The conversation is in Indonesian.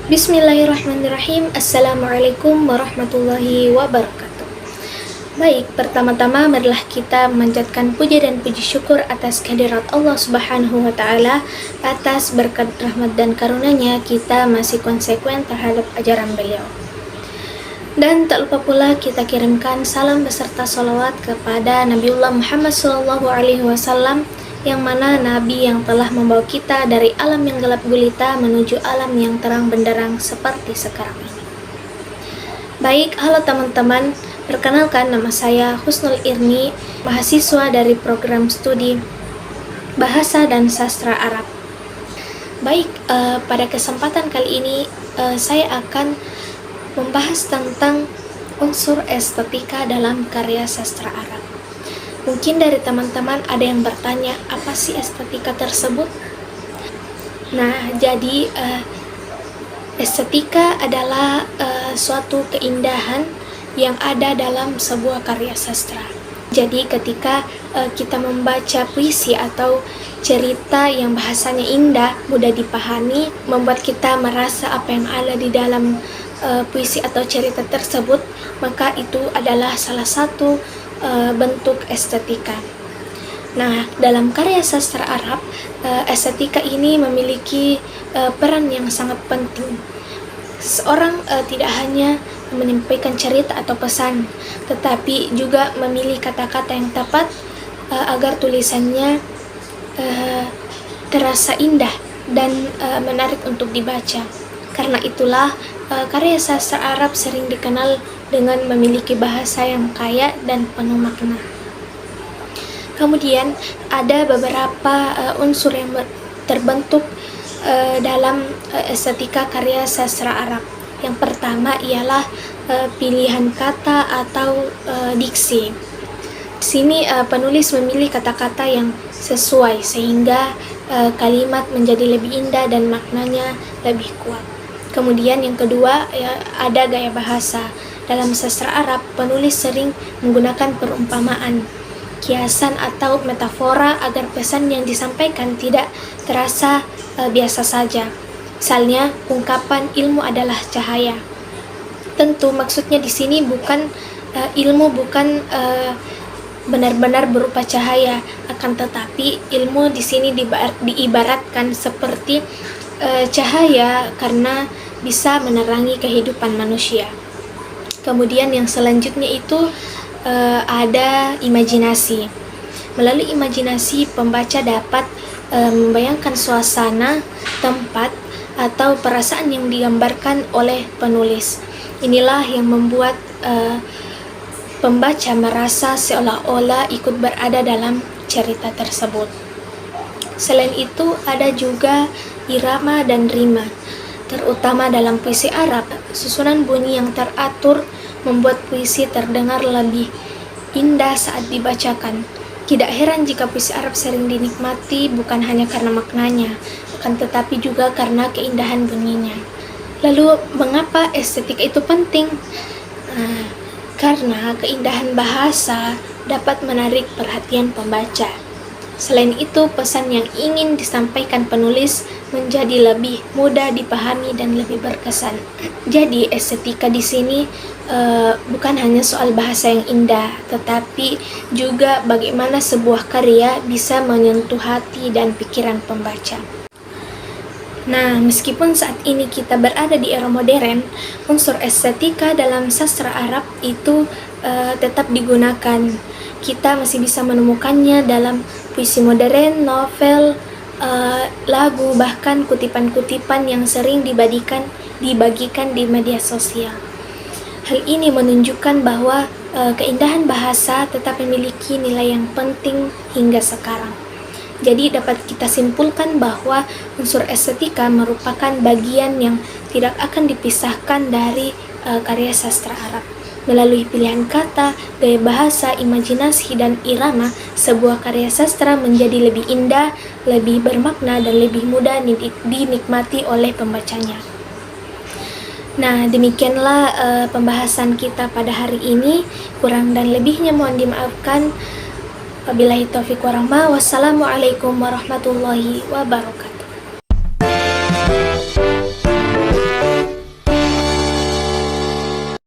Bismillahirrahmanirrahim. Assalamualaikum warahmatullahi wabarakatuh. Baik, pertama-tama marilah kita memanjatkan puja dan puji syukur atas kehadirat Allah Subhanahu wa taala, atas berkat rahmat dan karunia-Nya kita masih konsekuen terhadap ajaran beliau. Dan tak lupa pula kita kirimkan salam beserta salawat kepada Nabiullah Muhammad SAW, yang mana Nabi yang telah membawa kita dari alam yang gelap gulita menuju alam yang terang benderang seperti sekarang ini. Baik, halo teman-teman, perkenalkan nama saya Husnul Irni, mahasiswa dari program studi Bahasa dan Sastra Arab. Baik, pada kesempatan kali ini saya akan membahas tentang unsur estetika dalam karya sastra Arab. Mungkin dari teman-teman ada yang bertanya, apa sih estetika tersebut? Nah, jadi estetika adalah suatu keindahan yang ada dalam sebuah karya sastra. Jadi ketika kita membaca puisi atau cerita yang bahasanya indah, mudah dipahami, membuat kita merasa apa yang ada di dalam puisi atau cerita tersebut, maka itu adalah salah satu bentuk estetika. Nah, dalam karya sastra Arab, estetika ini memiliki peran yang sangat penting. Seorang tidak hanya menyampaikan cerita atau pesan, tetapi juga memilih kata-kata yang tepat agar tulisannya terasa indah dan menarik untuk dibaca. Karena itulah karya sastra Arab sering dikenal dengan memiliki bahasa yang kaya dan penuh makna. Kemudian ada beberapa unsur yang terbentuk dalam estetika karya sastra Arab. Yang pertama ialah pilihan kata atau diksi. Di sini penulis memilih kata-kata yang sesuai sehingga kalimat menjadi lebih indah dan maknanya lebih kuat. Kemudian yang kedua ada gaya bahasa. Dalam sastra Arab, penulis sering menggunakan perumpamaan, kiasan atau metafora agar pesan yang disampaikan tidak terasa biasa saja. Misalnya, ungkapan ilmu adalah cahaya. Tentu maksudnya di sini bukan ilmu bukan benar-benar berupa cahaya, akan tetapi ilmu di sini diibaratkan seperti cahaya karena bisa menerangi kehidupan manusia. Kemudian yang selanjutnya itu ada imajinasi. Melalui imajinasi, pembaca dapat membayangkan suasana, tempat, atau perasaan yang digambarkan oleh penulis. Inilah yang membuat pembaca merasa seolah-olah ikut berada dalam cerita tersebut. Selain itu, ada juga irama dan rima. Terutama dalam puisi Arab, susunan bunyi yang teratur membuat puisi terdengar lebih indah saat dibacakan. Tidak heran jika puisi Arab sering dinikmati bukan hanya karena maknanya, akan tetapi juga karena keindahan bunyinya. Lalu, mengapa estetika itu penting? Karena keindahan bahasa dapat menarik perhatian pembaca. Selain itu, pesan yang ingin disampaikan penulis menjadi lebih mudah dipahami dan lebih berkesan. Jadi, estetika di sini bukan hanya soal bahasa yang indah, tetapi juga bagaimana sebuah karya bisa menyentuh hati dan pikiran pembaca. Nah, meskipun saat ini kita berada di era modern, unsur estetika dalam sastra Arab itu tetap digunakan. Kita masih bisa menemukannya dalam puisi modern, novel, lagu, bahkan kutipan-kutipan yang sering dibagikan di media sosial. Hal ini menunjukkan bahwa keindahan bahasa tetap memiliki nilai yang penting hingga sekarang. Jadi dapat kita simpulkan bahwa unsur estetika merupakan bagian yang tidak akan dipisahkan dari karya sastra Arab. Melalui pilihan kata, gaya bahasa, imajinasi, dan irama, sebuah karya sastra menjadi lebih indah, lebih bermakna, dan lebih mudah dinikmati oleh pembacanya. Nah, demikianlah pembahasan kita pada hari ini. Kurang dan lebihnya mohon dimaafkan. Wabillahi taufiq warahmatullahi wabarakatuh. Wassalamualaikum warahmatullahi wabarakatuh.